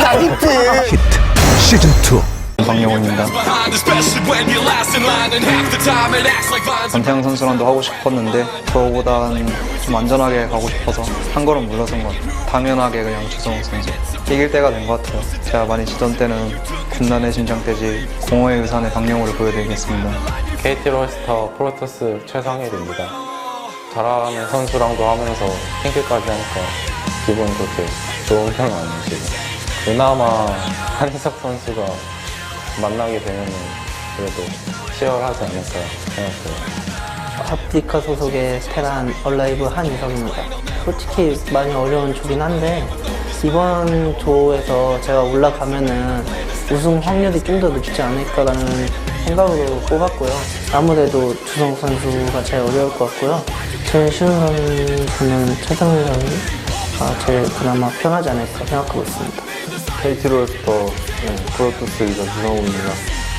나이트 히트 시즌2 박영훈입니다. 전태양 선수랑도 하고 싶었는데 저보다는 좀 안전하게 가고 싶어서 한 걸음 물러선 것 같아요. 당연하게 그냥 주성욱 선수 이길 때가 된 것 같아요. 제가 많이 지던 때는 군단의 심장대지 공허의 의산의 박영훈을 보여드리겠습니다. KT 롤스터 프로토스 최상일입니다. 잘하는 선수랑도 하면서 핑크까지 하니까 기분이 그렇게 좋은 편은 아니시고 그나마 한희석 선수가 만나게 되면 그래도 치열하지 않을까 생각해요. 아프리카 소속의 테란 얼라이브 한희석입니다. 솔직히 많이 어려운 조긴 한데 이번 조에서 제가 올라가면은 우승 확률이 좀 더 높지 않을까라는 생각으로 뽑았고요. 아무래도 주성욱 선수가 제일 어려울 것 같고요. 제일 쉬운 선수는 최상일 선수가 제일 그나마 편하지 않을까 생각하고 있습니다. KT 롤스터 프로토스이자 주성욱입니다.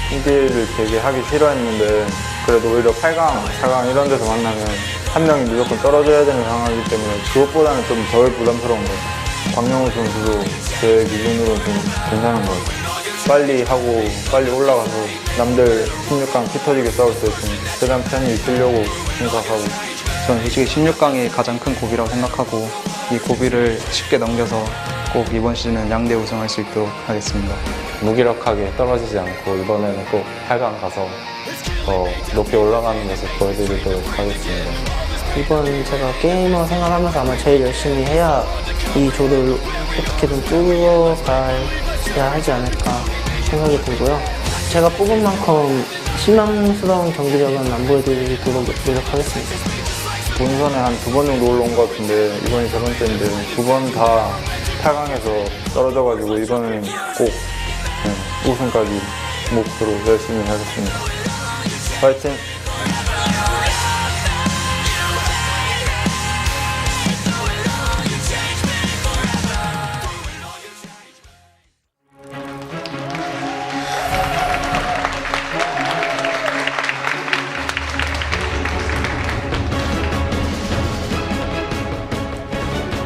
1대1을 되게 하기 싫어했는데 그래도 오히려 8강, 4강 이런 데서 만나면 한 명이 무조건 떨어져야 되는 상황이기 때문에 그것보다는 좀 덜 부담스러운 것 같아요. 박영훈 선수도 제 기준으로 좀 괜찮은 것 같아요. 빨리 하고 빨리 올라가서 남들 16강 피 터지게 싸울 때 좀 최대한 편히 있으려고 생각하고 저는 솔직히 16강이 가장 큰 고비라고 생각하고 이 고비를 쉽게 넘겨서 꼭 이번 시즌은 양대 우승할 수 있도록 하겠습니다. 무기력하게 떨어지지 않고 이번에는 꼭 8강 가서 더 높게 올라가는 모습 보여드리도록 하겠습니다. 이번 제가 게이머 생활하면서 아마 제일 열심히 해야 이 조를 어떻게든 뚫어가야 하지 않을까 생각이 들고요. 제가 뽑은 만큼 실망스러운 경기력은 안 보여드리도록 노력하겠습니다. 본선에 한 2번 정도 올라온 것 같은데 이번이 3번째인데 2번 다 8강에서 떨어져가지고 이번엔 꼭 우승까지 목표로 열심히 하겠습니다. 파이팅!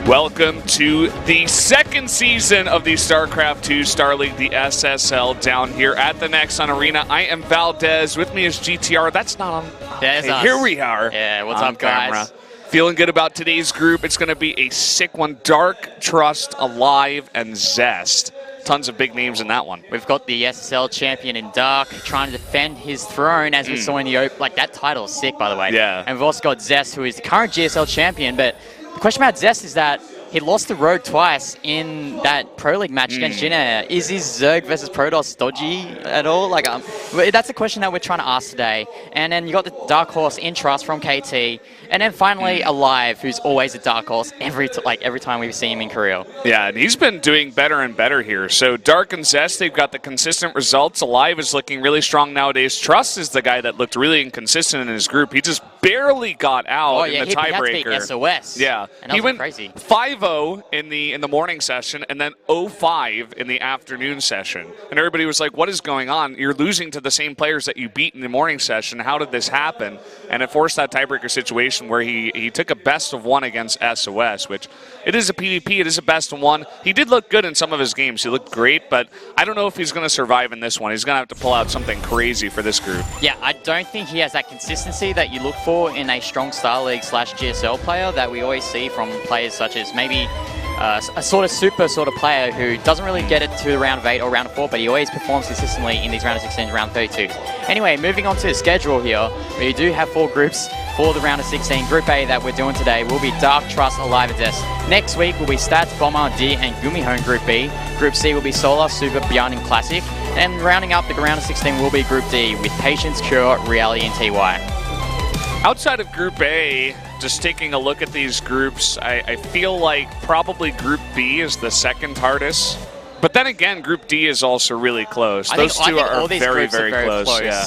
Welcome to the second season of the StarCraft 2 Star League, the SSL, down here at the Nexon Arena. I am Valdez. With me is GTR. That's not on. That's hey, here we are. Yeah, what's on up, guys? camera. Feeling good about today's group. It's going to be a sick one. Dark, Trust, Alive, and Zest. Tons of big names in that one. We've got the SSL champion in Dark trying to defend his throne, as we saw in the open. Like, that title is sick, by the way. Yeah. And we've also got Zest, who is the current GSL champion, but the question about Zest is that he lost the road twice in that Pro League match against Jinna. Is his Zerg versus Protoss dodgy at all? Like, that's a question that we're trying to ask today. And then you got the Dark Horse in Trust from KT. And then finally, Alive, who's always a Dark Horse every time we see him in Korea. Yeah, and he's been doing better and better here. So Dark and Zest, they've got the consistent results. Alive is looking really strong nowadays. Trust is the guy that looked really inconsistent in his group. He just barely got out in the tiebreaker. He had to beat SOS. Yeah, and that he was went crazy. 5-0 in the morning session, and then 0-5 in the afternoon session. And everybody was like, "What is going on? You're losing to the same players that you beat in the morning session. How did this happen?" And it forced that tiebreaker situation where he took a best of one against SOS, which it is a PvP, it is a best of one. He did look good in some of his games. He looked great, but I don't know if he's going to survive in this one. He's going to have to pull out something crazy for this group. Yeah, I don't think he has that consistency that you look for in a strong Star League / GSL player that we always see from players such as maybe a sort of super sort of player who doesn't really get it to round of 8 or round of 4, but he always performs consistently in these round of 16, round 32. Anyway, moving on to the schedule here, we do have 4 groups for the round of 16. Group A that we're doing today will be Dark, Trust, Alive, and Zest. Next week will be Stats, Bomber, D, and Gumihone Group B. Group C will be Solar, Super, Beyond, and Classic. And rounding up the round of 16 will be Group D with Patience, Cure, Reality, and TY. Outside of Group A, just taking a look at these groups, I feel like probably Group B is the second hardest. But then again, Group D is also really close. Those two are very, very close. Yeah.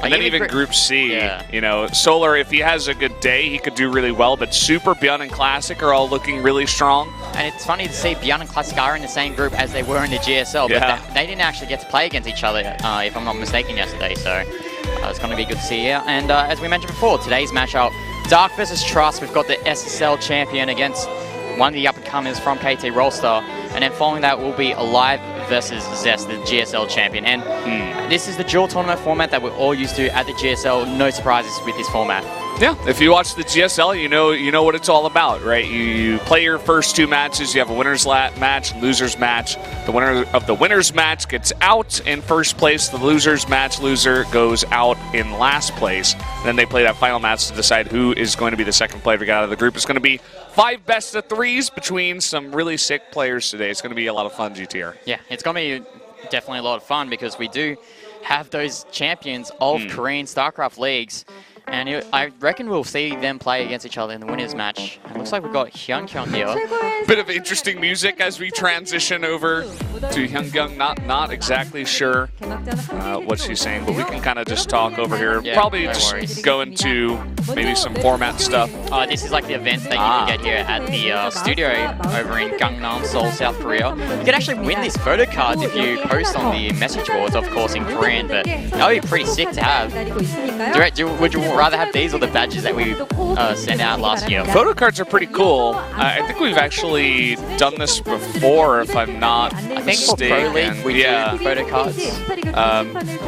And then even Group C, you know, Solar, if he has a good day, he could do really well. But Super, Beyond, and Classic are all looking really strong. And it's funny to see Beyond and Classic are in the same group as they were in the GSL. But they didn't actually get to play against each other, if I'm not mistaken, yesterday. So it's going to be good to see here. And as we mentioned before, today's matchup, Dark versus Trust. We've got the SSL champion against one of the up-and-comers from KT Rollstar. and then following that will be Alive versus Zest, the GSL champion. And this is the dual tournament format that we're all used to at the GSL. No surprises with this format. Yeah, if you watch the GSL, you know what it's all about, right? You play your first 2 matches, you have a winner's match, loser's match. The winner of the winner's match gets out in first place. The loser's match loser goes out in last place. Then they play that final match to decide who is going to be the second player to get out of the group. It's going to be 5 best of 3s between some really sick players today. It's going to be a lot of fun, GTR. Yeah, it's going to be definitely a lot of fun because we do have those champions of Korean StarCraft leagues. And I reckon we'll see them play against each other in the winners match. It looks like we've got Hyunkyung here. Bit of interesting music as we transition over to Hyunkyung. Not exactly sure what she's saying, but we can kind of just talk over here. Yeah, Probably no just worries. go into maybe some format stuff. This is like the event that you can get here at the studio over in Gangnam, Seoul, South Korea. You can actually win these photo cards if you post on the message boards, of course, in Korean, but that would be pretty sick to have. Would you rather have these or the badges that we sent out last year? Photo cards are pretty cool. I think we've actually done this before, if I'm not I think for Pro League we do photo cards.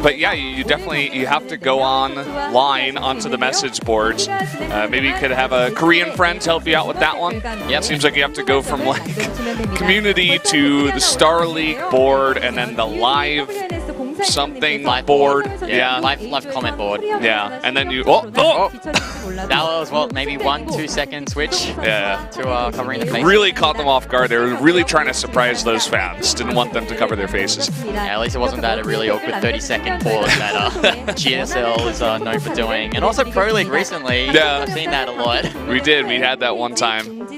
But yeah, you definitely have to go online onto the message boards. Maybe you could have a Korean friend help you out with that one. Yep. Seems like you have to go from like community to the Star League board and then the live something board. Yeah. Live comment board. Yeah. And then you That was, well, maybe 1-2 second switch to covering the face. really caught them off guard. They were really trying to surprise those fans. Didn't want them to cover their faces. Yeah, at least it wasn't that a really awkward 30-second pause that GSL is known for doing. And also Pro League recently. Yeah. I've seen that a lot. We did. We had that one time.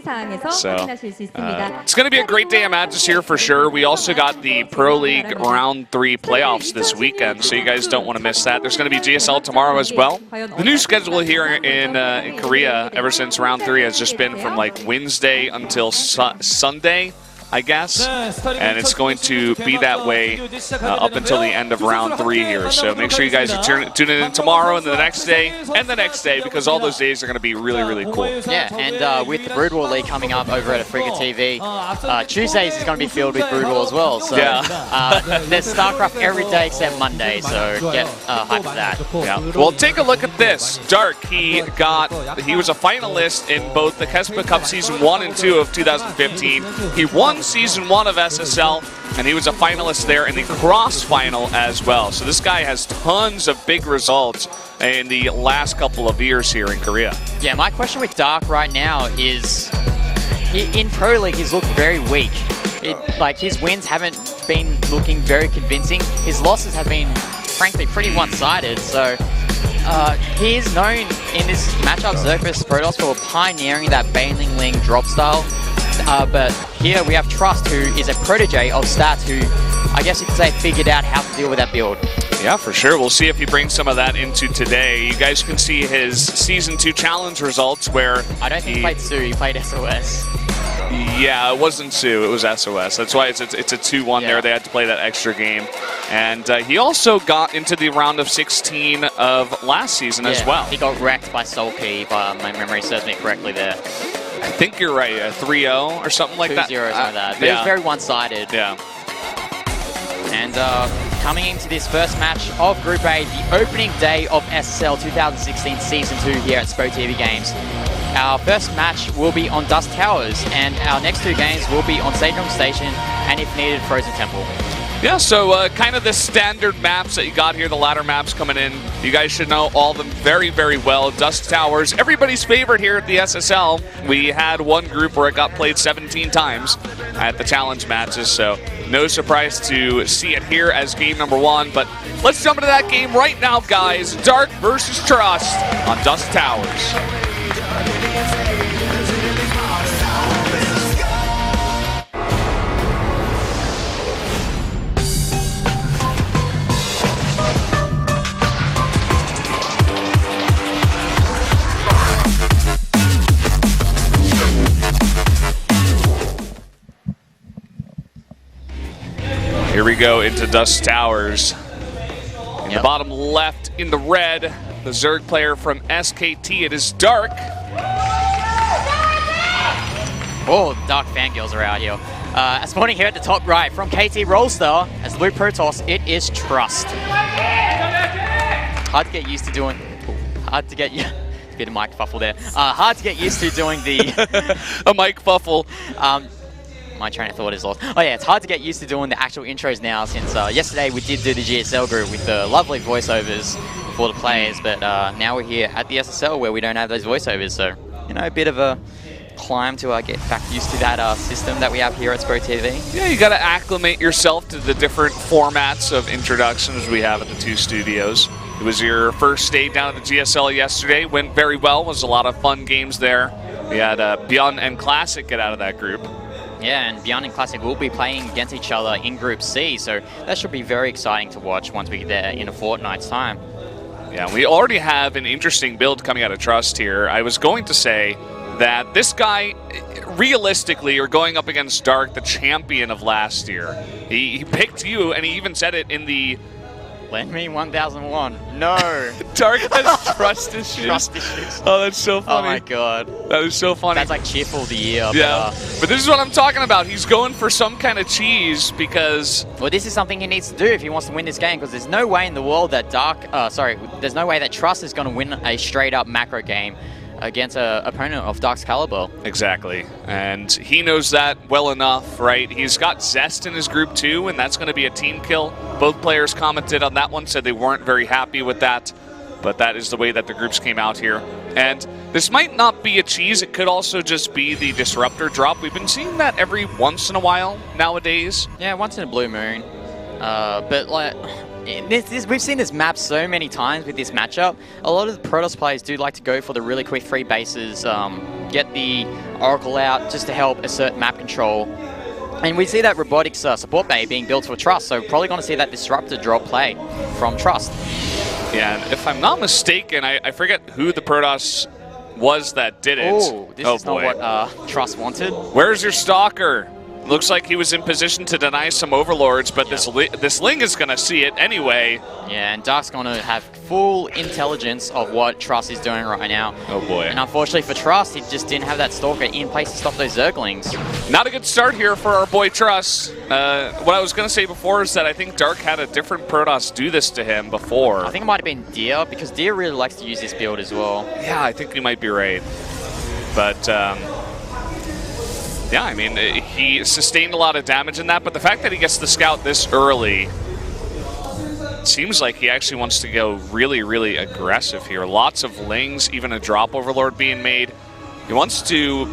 So it's going to be a great day of matches here for sure. We also got the Pro League Round 3 playoffs this weekend, so you guys don't want to miss that. There's going to be GSL tomorrow as well. The new schedule here in Korea ever since Round 3 has just been from like Wednesday until Sunday, I guess, and it's going to be that way up until the end of Round 3 here. So make sure you guys are tuning in tomorrow and the next day and the next day, because all those days are going to be really, really cool. Yeah, and with the Brood War League coming up over at Africa TV, Tuesdays is going to be filled with Brood War as well. So there's StarCraft every day except Monday, so get hyped for that. Yeah. Well, take a look at this. Dark, he was a finalist in both the Kespa Cup Season 1 and 2 of 2015. He won Season 1 of SSL, and he was a finalist there in the cross final as well. So this guy has tons of big results in the last couple of years here in Korea. Yeah, my question with Dark right now is, in Pro League, he's looked very weak. Like, his wins haven't been looking very convincing. His losses have been, frankly, pretty one-sided. So he is known in this matchup, Zerg vs Protoss, for pioneering that Baneling Ling drop style. But here we have Trust, who is a protege of Stats, who I guess you could say figured out how to deal with that build. Yeah, for sure. We'll see if he brings some of that into today. You guys can see his Season 2 challenge results where I don't think he played Sue, he played SOS. Yeah, it wasn't Sue, it was SOS. That's why it's a 2-1 there. They had to play that extra game. And he also got into the round of 16 of last season as well. He got wrecked by Soulkey, if my memory serves me correctly there. I think you're right, 3-0 or something like that. 2-0 or something like that. But it was very one-sided. Yeah. And coming into this first match of Group A, the opening day of SSL 2016 Season 2 here at Spo TV Games. Our first match will be on Dust Towers, and our next 2 games will be on Sejong Station and, if needed, Frozen Temple. Yeah, so kind of the standard maps that you got here, the ladder maps coming in. You guys should know all of them very, very well. Dust Towers, everybody's favorite here at the SSL. We had one group where it got played 17 times at the challenge matches, so no surprise to see it here as game number 1. But let's jump into that game right now, guys. Dark versus Trust on Dust Towers. Here we go into Dust Towers. In the bottom left, in the red, the Zerg player from SKT. It is Dark. Oh, Dark fangirls are out here. Spawning here at the top right from KT Rollstar as Luke Protoss, it is Trust. Hard to get used to doing. Hard to get you. Bit of mic fuffle there. Hard to get used to doing the a mic fuffle. My train of thought is lost. Oh yeah, it's hard to get used to doing the actual intros now since yesterday we did do the GSL group with the lovely voiceovers for the players, but now we're here at the SSL where we don't have those voiceovers, so you know, a bit of a climb to get back used to that system that we have here at Spro TV. Yeah, you got to acclimate yourself to the different formats of introductions we have at the two studios. It was your first day down at the GSL yesterday. Went very well. Was a lot of fun games there. We had Beyond and Classic get out of that group. Yeah, and Beyond and Classic will be playing against each other in Group C, so that should be very exciting to watch once we get there in a fortnight's time. Yeah, we already have an interesting build coming out of Trust here. I was going to say that this guy, realistically, are going up against Dark, the champion of last year. He picked you, and he even said it in the... Lend me 1001. No. Dark has trust issues. Trust issues. Oh, that's so funny. Oh my god. That is so funny. That's like Cheerful of the year. Yeah. But this is what I'm talking about. He's going for some kind of cheese because... Well, this is something he needs to do if he wants to win this game, because there's no way in the world that there's no way that Trust is going to win a straight-up macro game against an opponent of Dark's caliber. Exactly. And he knows that well enough, right? He's got Zest in his group too, and that's going to be a team kill. Both players commented on that one, said they weren't very happy with that, but that is the way that the groups came out here. And this might not be a cheese, it could also just be the Disruptor drop. We've been seeing that every once in a while nowadays. Yeah, once in a blue moon. But like... we've seen this map so many times with this matchup. A lot of the Protoss players do like to go for the really quick free bases, get the Oracle out just to help assert map control. And we see that Robotics support bay being built for Trust, so probably going to see that Disruptor drop play from Trust. Yeah, and if I'm not mistaken, I forget who the Protoss was that did it. Ooh, this is not what Trust wanted. Where's your Stalker? Looks like he was in position to deny some Overlords, but this Ling is going to see it anyway. Yeah, and Dark's going to have full intelligence of what Trust is doing right now. Oh boy. And unfortunately for Trust, he just didn't have that Stalker in place to stop those Zerglings. Not a good start here for our boy Trust. What I was going to say before is that I think Dark had a different Protoss do this to him before. I think it might have been Deer, because Deer really likes to use this build as well. Yeah, I think you might be right. But... yeah, I mean, he sustained a lot of damage in that, but the fact that he gets the scout this early, it seems like he actually wants to go really, really aggressive here. Lots of Lings, even a drop Overlord being made. He wants to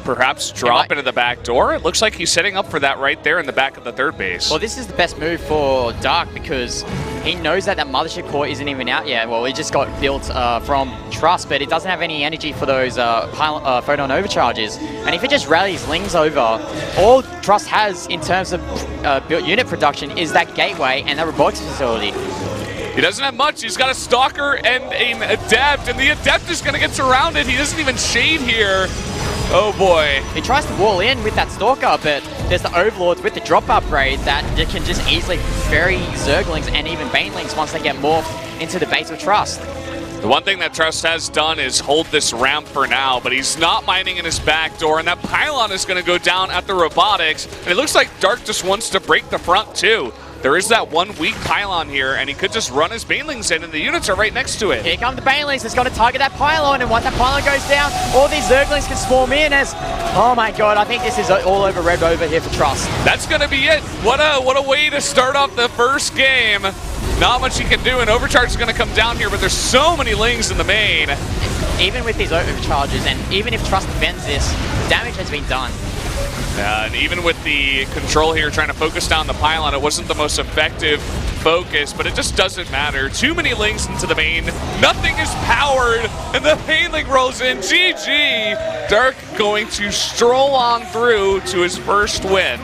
perhaps drop into the back door. It looks like he's setting up for that right there in the back of the third base. Well, this is the best move for Dark because he knows that that Mothership core isn't even out yet. Well, it just got built from Trust, but it doesn't have any energy for those photon overcharges. And if it just rallies Lings over, all Trust has in terms of unit production is that gateway and that robotics facility. He doesn't have much. He's got a Stalker and an Adept, and the Adept is going to get surrounded. He doesn't even shade here. Oh boy. He tries to wall in with that Stalker, but there's the Overlords with the drop upgrade that can just easily bury Zerglings and even Banelings once they get morphed into the base of Trust. The one thing that Trust has done is hold this ramp for now, but he's not mining in his back door, and that pylon is going to go down at the Robotics, and it looks like Dark just wants to break the front too. There is that one weak pylon here, and he could just run his Banelings in, and the units are right next to it. Here come the Banelings. It's going to target that pylon, and once that pylon goes down, all these Zerglings can swarm in as... Oh my god, I think this is all over red over here for Trust. That's going to be it. What a way to start off the first game. Not much he can do, and Overcharge is going to come down here, but there's so many Lings in the main. Even with these overcharges, and even if Trust defends this, damage has been done. And even with the control here trying to focus down the pylon, it wasn't the most effective focus, but it just doesn't matter. Too many Lings into the main. Nothing is powered, and the Baneling rolls in. GG! Dark going to stroll on through to his first win.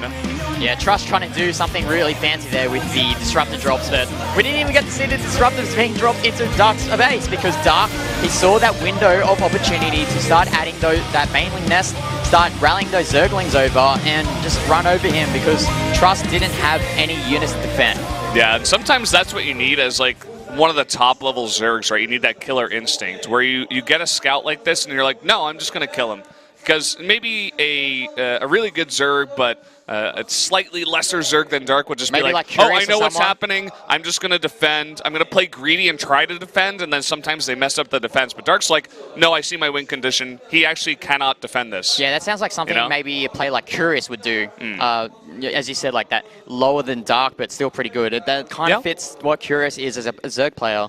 Yeah, Trust trying to do something really fancy there with the Disruptor drops, but we didn't even get to see the Disruptors being dropped into Dark's base because Dark, he saw that window of opportunity to start adding that Baneling nest, start rallying those Zerglings over, and just run over him because Trust didn't have any units to defend. Yeah, and sometimes that's what you need as like one of the top level Zergs, right? You need that killer instinct where you get a scout like this and you're like, no, I'm just going to kill him. Because maybe a really good Zerg, but a slightly lesser Zerg than Dark would just Maybe be like oh, I curious know to what's someone." happening. I'm just going to defend. I'm going to play greedy and try to defend, and then sometimes they mess up the defense. But Dark's like, no, I see my win condition. He actually cannot defend this. Yeah, that sounds like something You know? maybe a player like Curious would do. As you said, like that lower than Dark, but still pretty good. That kind of fits what Curious is as a Zerg player.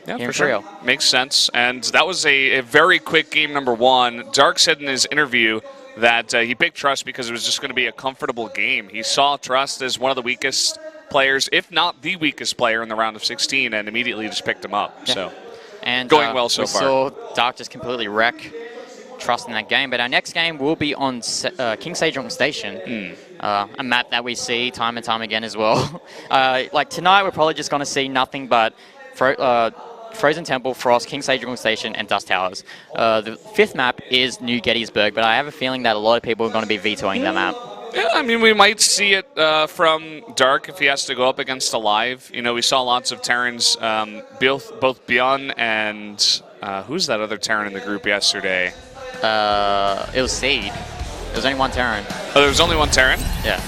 Yeah, here for in sure. Korea. Makes sense. And that was a very quick game number one. Dark said in his interview that he picked Trust because it was just going to be a comfortable game. He saw Trust as one of the weakest players, if not the weakest player in the round of 16, and immediately just picked him up. Yeah. So And going well so we far. saw Dark just completely wreck Trust in that game. But our next game will be on King Sejong Station, a map that we see time and time again as well. Like tonight, we're probably just going to see nothing but Frozen Temple, Frost, King Sejong Station, and Dust Towers. The fifth map is New Gettysburg, but I have a feeling that a lot of people are going to be vetoing that map. Yeah, I mean, we might see it from Dark if he has to go up against Alive. You know, we saw lots of Terrans, both Beyond and who's that other Terran in the group yesterday? It was Seed. There was only one Terran. Oh, there was only one Terran? Yeah.